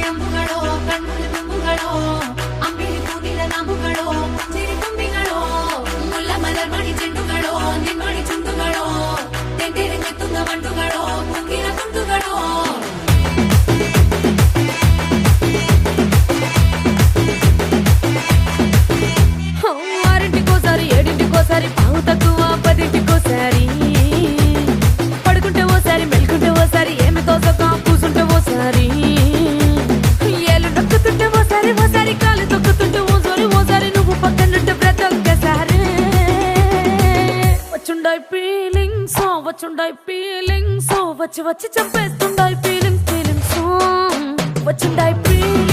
ಅಂಬುಗಳೋ ಕಣ್ಣುಗಳ ತುಂಬುಗಳೋ ಅಂಬಿಳಿ ಕೂದಿನ ನಾಮುಗಳೋ ಚಿರಿ ತುಂಬಿಗಳೋ ಮುಲ್ಲ ಮಲರ್ ಮಣಿ ಚೆಂಡುಗಳೋ ನಿಮ್ಮಣಿ ಚುಂಡುಗಳೋ ತೆಂಡೆರೆಗೆ ತುಂಗ ಮಂಡುಗಳೋ ಕುಂಗಿನ ತುಂಡುಗಳೋ ఆరింటికోసారి ఏడింటికోసారి పావు తక్కువ పదింటికోసారి పడుకుంటే ఓసారి మెలుకుంటే ఓసారి ఏమి తోసక కూసుంటే ఓసారి ఏళ్ళు నొక్కుతుంటే ఓసారి ఓసారి కాలు తొక్కుతుంటే ఓసారి నువ్వు పక్కనుంటే ప్రతి ఒక్కసారి వచ్చుండాయి ఫీలింగ్స్ వచ్చి వచ్చి చంపేస్తుండాయి ఫీలింగ్స్ వచ్చుండాయి ఫీలింగ్స్